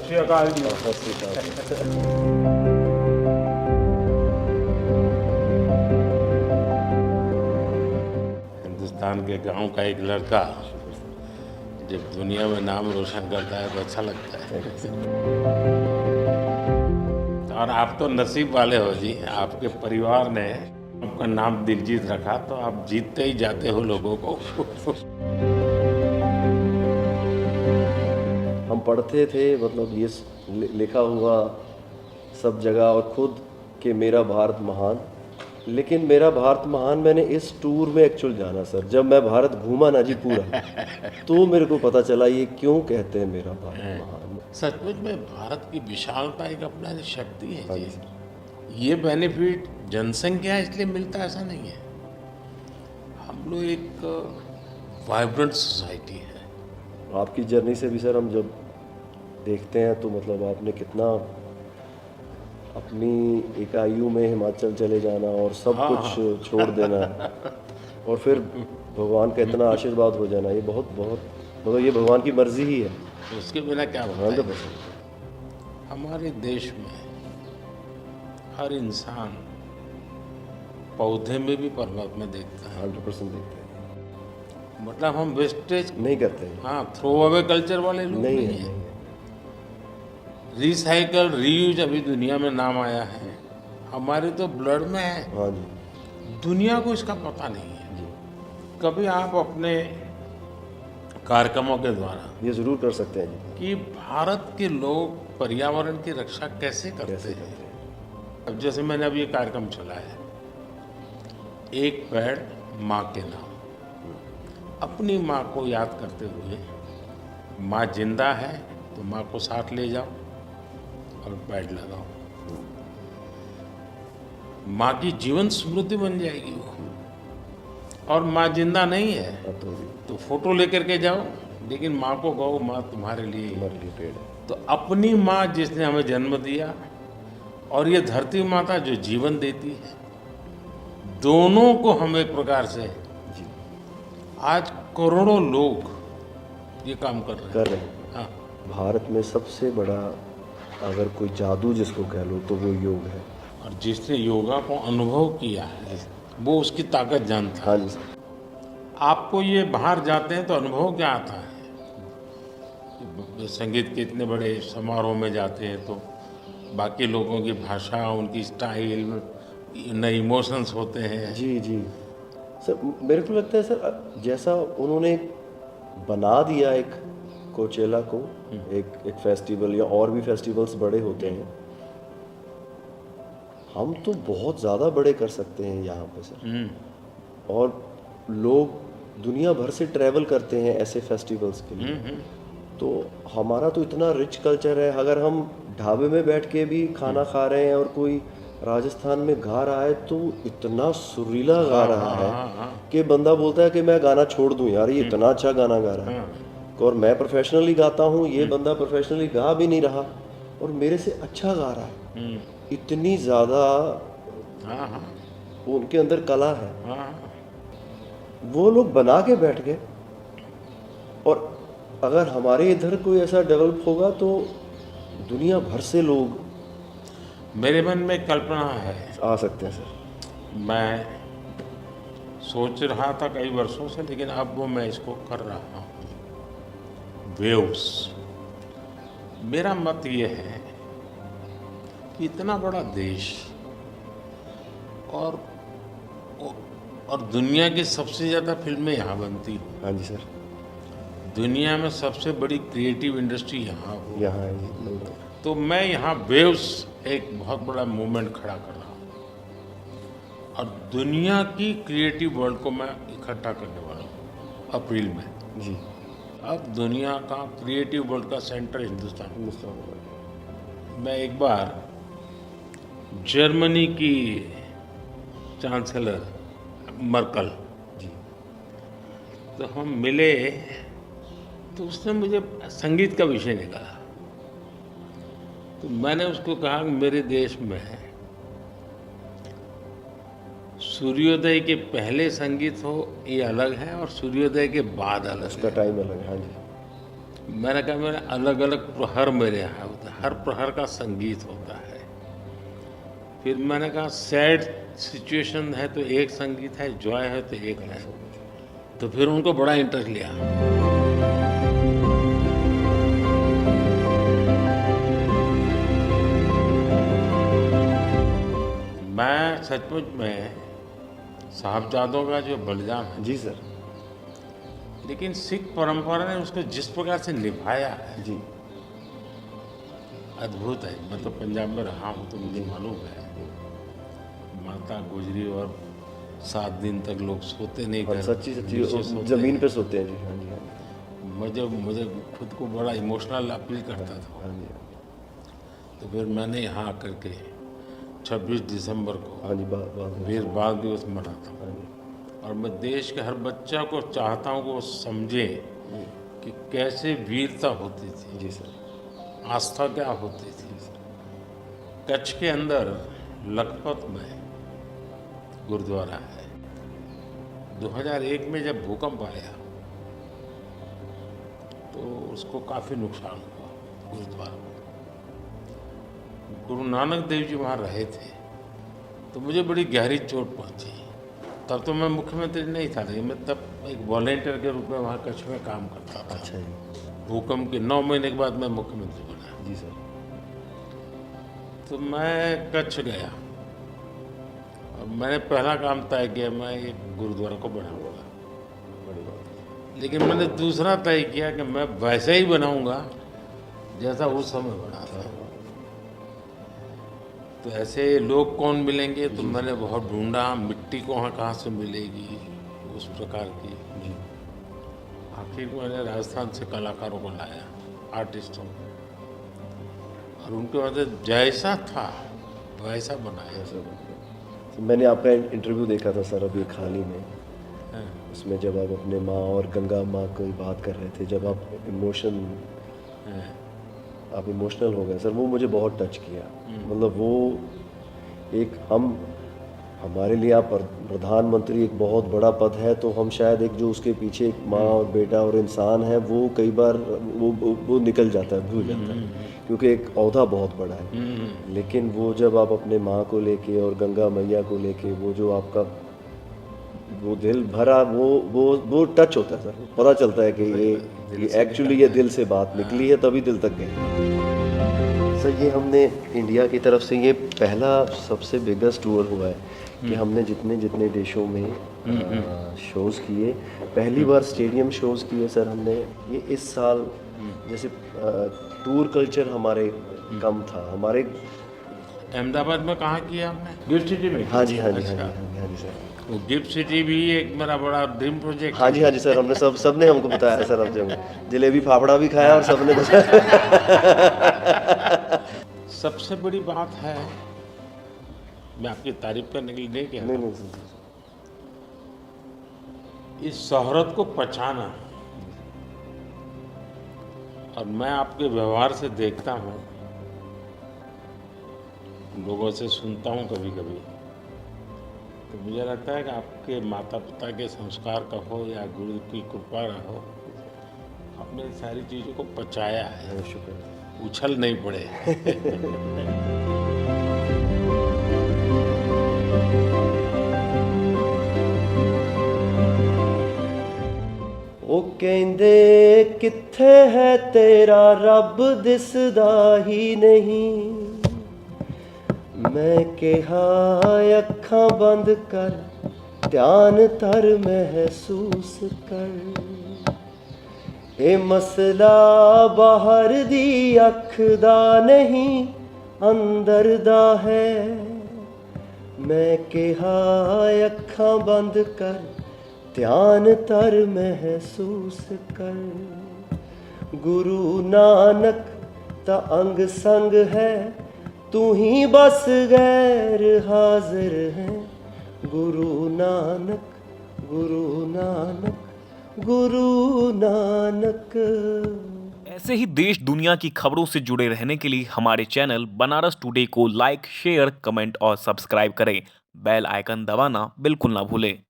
श्री अकाल जी। सत श्री अकाल। हिंदुस्तान के गांव का एक लड़का जब दुनिया में नाम रोशन करता है तो अच्छा लगता है। और आप तो नसीब वाले हो जी, आपके परिवार ने आपका नाम दिलजीत रखा तो आप जीतते ही जाते हो लोगों को। हम पढ़ते थे, मतलब ये लिखा हुआ सब जगह और खुद कि मेरा भारत महान। लेकिन मेरा भारत महान मैंने इस टूर में एक्चुअल जाना सर, जब मैं भारत घूमा ना जी पूरा, तो मेरे को पता चला ये क्यों कहते हैं मेरा भारत महान। सचमुच में भारत की विशालता एक अपना शक्ति है जी। ये बेनिफिट जनसंख्या इसलिए मिलता है ऐसा नहीं है। हम लोग एक वाइब्रेंट सोसाइटी है। आपकी जर्नी से भी सर हम जब देखते हैं तो मतलब आपने कितना अपनी एक आयु में हिमाचल चले जाना और सब कुछ छोड़ देना और फिर भगवान का इतना आशीर्वाद हो जाना, ये बहुत बहुत मतलब ये भगवान की मर्जी ही है। उसके बिना क्या होता है? 100%। हमारे देश में हर इंसान पौधे में भी परमात्मा देखता है। 100% देखते हैं, मतलब हम वेस्टेज नहीं करते हैं। हाँ, थ्रो अवे कल्चर वाले लोग नहीं नहीं है, है। नहीं है। रिसाइकल रीयूज अभी दुनिया में नाम आया है, हमारे तो ब्लड में है। हाँ जी दुनिया को इसका पता नहीं है। जी, कभी आप अपने कार्यक्रमों के द्वारा ये ज़रूर कर सकते हैं जी। कि भारत के लोग पर्यावरण की रक्षा कैसे करते कैसे हैं। करते हैं? अब जैसे मैंने अभी ये कार्यक्रम चलाया, एक पेड़ माँ के नाम, अपनी माँ को याद करते हुए, माँ जिंदा है तो माँ को साथ ले जाओ और पेड़ लगाओ। माँ की जीवन स्मृति बन जाएगी वो। और माँ जिंदा नहीं है हाँ, तो फोटो लेकर के जाओ, लेकिन माँ को कहो माँ तुम्हारे लिए। हमारे लिए पेड़ है। तो अपनी माँ जिसने हमें जन्म दिया और ये धरती माता जो जीवन देती है, दोनों को हम एक प्रकार से जी आज करोड़ों लोग ये काम कर रहे हैं। कर रहे हैं। हाँ, भारत में सबसे बड़ा अगर कोई जादू जिसको कह लो तो वो योग है। और जिसने योगा को अनुभव किया है वो उसकी ताकत जानता है। हाँ जी सर। आपको ये बाहर जाते हैं तो अनुभव क्या आता है? संगीत के इतने बड़े समारोह में जाते हैं तो बाकी लोगों की भाषा, उनकी स्टाइल, नए इमोशंस होते हैं। जी जी सर, मेरे को लगता है सर जैसा उन्होंने बना दिया एक कोचेला को, एक फेस्टिवल या और भी फेस्टिवल्स बड़े होते हैं, हम तो बहुत ज़्यादा बड़े कर सकते हैं यहाँ पे सर। और लोग दुनिया भर से ट्रैवल करते हैं ऐसे फेस्टिवल्स के लिए। तो हमारा तो इतना रिच कल्चर है, अगर हम ढाबे में बैठ के भी खाना खा रहे हैं और कोई राजस्थान में गा रहा है तो इतना सुरीला गा रहा है कि बंदा बोलता है कि मैं गाना छोड़ दूं यार, ये इतना अच्छा गाना गा रहा है। और मैं प्रोफेशनली गाता हूँ, ये बंदा प्रोफेशनली गा भी नहीं रहा और मेरे से अच्छा गा रहा है। इतनी ज़्यादा उनके अंदर कला है। वो लोग बना के बैठ गए। और अगर हमारे इधर कोई ऐसा डेवलप होगा तो दुनिया भर से लोग, मेरे मन में कल्पना है, आ सकते हैं सर। मैं सोच रहा था कई वर्षों से, लेकिन अब वो मैं इसको कर रहा हूँ। वेव्स, मेरा मत ये है कि इतना बड़ा देश और दुनिया की सबसे ज़्यादा फिल्में यहाँ बनती हैं। हाँ जी सर। दुनिया में सबसे बड़ी क्रिएटिव इंडस्ट्री यहाँ हो, यहाँ है जी। तो मैं यहाँ वेव्स एक बहुत बड़ा मूवमेंट खड़ा कर रहा हूँ और दुनिया की क्रिएटिव वर्ल्ड को मैं इकट्ठा करने वाला हूँ अप्रैल में जी। अब दुनिया का क्रिएटिव वर्ल्ड का सेंटर हिंदुस्तान। हिंदुस्तान मैं एक बार जर्मनी की चांसलर मर्कल जी तो हम मिले, तो उसने मुझे संगीत का विषय निकाला। तो मैंने उसको कहा कि मेरे देश में सूर्योदय के पहले संगीत हो ये अलग है और सूर्योदय के बाद अलग उसका है। टाइम अलग है। हाँ जी। मैंने कहा मेरे अलग अलग प्रहर मेरे यहाँ होता है, हर प्रहर का संगीत होता है। फिर मैंने कहा सैड सिचुएशन है तो एक संगीत है, जॉय है तो एक है। तो फिर उनको बड़ा इंटरेस्ट लिया। मैं सचमुच में साहबजादों का जो बलिदान है, जी सर। लेकिन सिख परंपरा ने उसको जिस प्रकार से निभाया है, जी अद्भुत है। मैं तो पंजाब में रहा हूँ तो मुझे मालूम है, माता गुजरी और 7 दिन तक लोग सोते नहीं, और घर सच्ची नीचे सच्ची सोते ज़मीन हैं। पे सोते हैं जी। हाँ जी, हाँ जी, मुझे खुद को बड़ा इमोशनल अपील करता था। हाँ जी, तो फिर मैंने यहाँ आकर के 26 दिसंबर को हाँ जी, बात वीर बाल दिवस मनाता हूँ। हाँ जी, और मैं देश के हर बच्चा को चाहता हूँ कि वो समझे कि कैसे वीरता होती थी, जी सर। आस्था क्या होती थी। कच्छ के अंदर लखपत में गुरुद्वारा है। 2001 में जब भूकंप आया तो उसको काफ़ी नुकसान हुआ गुरुद्वारा में। गुरु नानक देव जी वहाँ रहे थे, तो मुझे बड़ी गहरी चोट पहुँची। तब तो मैं मुख्यमंत्री नहीं था, लेकिन मैं तब एक वॉलेंटियर के रूप में वहाँ कच्छ में काम करता था। अच्छा जी। भूकंप के 9 महीने के बाद मैं मुख्यमंत्री बना। जी सर। तो मैं कच्छ गया और मैंने पहला काम तय किया, मैं एक गुरुद्वारा को बनाऊंगा। बड़ी बात। लेकिन मैंने दूसरा तय किया कि मैं वैसे ही बनाऊंगा जैसा उस समय बना था। तो ऐसे लोग कौन मिलेंगे, तो मैंने बहुत ढूंढा मिट्टी को वहाँ कहाँ से मिलेगी उस प्रकार की। जी आखिर मैंने राजस्थान से कलाकारों को लाया, आर्टिस्टों को, और उनके बाद जैसा था वैसा बनाया। सर, मैंने आपका इंटरव्यू देखा था सर अभी हाल ही में। हाँ। उसमें जब आप अपने माँ और गंगा माँ की बात कर रहे थे, जब आप इमोशनल हो गए सर, वो मुझे बहुत टच किया। मतलब वो एक हमारे लिए आप प्रधानमंत्री एक बहुत बड़ा पद है, तो हम शायद एक जो उसके पीछे एक माँ और बेटा और इंसान है, वो कई बार वो निकल जाता है, भूल जाता है, क्योंकि एक ओहदा बहुत बड़ा है। लेकिन वो जब आप अपने माँ को लेके और गंगा मैया को लेके, वो जो आपका वो दिल भरा, वो टच होता है सर। पता चलता है कि ये एक्चुअली ये दिल से बात निकली है, तभी दिल तक गई। सर ये हमने इंडिया की तरफ से ये पहला सबसे बिगेस्ट टूर हुआ है कि हमने जितने देशों में शोज़ किए, पहली बार स्टेडियम शोज़ किए सर हमने। ये इस साल जैसे टूर कल्चर हमारे कम था हमारे। अहमदाबाद में कहाँ किया आपने? गिफ्ट सिटी में? हाँ जी, हाँ जी, हाँ अच्छा। जी, हाँ जी सर। वो गिफ्ट सिटी भी एक मेरा बड़ा ड्रीम प्रोजेक्ट। हाँ जी सर, हमने सबने हमको बताया सर, हमसे जलेबी फाफड़ा भी खाया और सबने बताया। सबसे बड़ी बात है, मैं आपकी तारीफ करने के लिए नहीं कह रहा, नहीं सर। इस शोहरत को पहचाना। और मैं आपके व्यवहार से देखता हूँ, लोगों से सुनता हूँ कभी कभी, तो मुझे लगता है कि आपके माता पिता के संस्कार का हो या गुरु की कृपा रहो, आपने सारी चीज़ों को पचाया है, शुक्र। उछल नहीं पड़े। ਉਹ ਕਹਿੰਦੇ ਕਿੱਥੇ ਹੈ ਤੇਰਾ ਰੱਬ ਦਿਸਦਾ ਹੀ ਨਹੀਂ। ਮੈਂ ਕਿਹਾ ਅੱਖਾਂ ਬੰਦ ਕਰ, ਧਿਆਨ ਧਰ ਮਹਿਸੂਸ ਕਰ। ਇਹ ਮਸਲਾ ਬਾਹਰ ਦੀ ਅੱਖ ਦਾ ਨਹੀਂ, ਅੰਦਰ ਦਾ ਹੈ। ਮੈਂ ਕਿਹਾ ਅੱਖਾਂ ਬੰਦ ਕਰ, ਧਿਆਨ ਧਰ ਮਹਿਸੂਸ ਕਰ। ਗੁਰੂ ਨਾਨਕ ਤਾਂ ਅੰਗ ਸੰਗ ਹੈ, ਤੂੰ ਹੀ ਬਸ ਗੈਰ ਹਾਜ਼ਰ ਹੈ। ਗੁਰੂ ਨਾਨਕ, ਗੁਰੂ ਨਾਨਕ, गुरु नानक। ऐसे ही देश दुनिया की खबरों से जुड़े रहने के लिए हमारे चैनल बनारस टुडे को लाइक, शेयर, कमेंट और सब्सक्राइब करें। बेल आइकन दबाना बिल्कुल ना भूलें।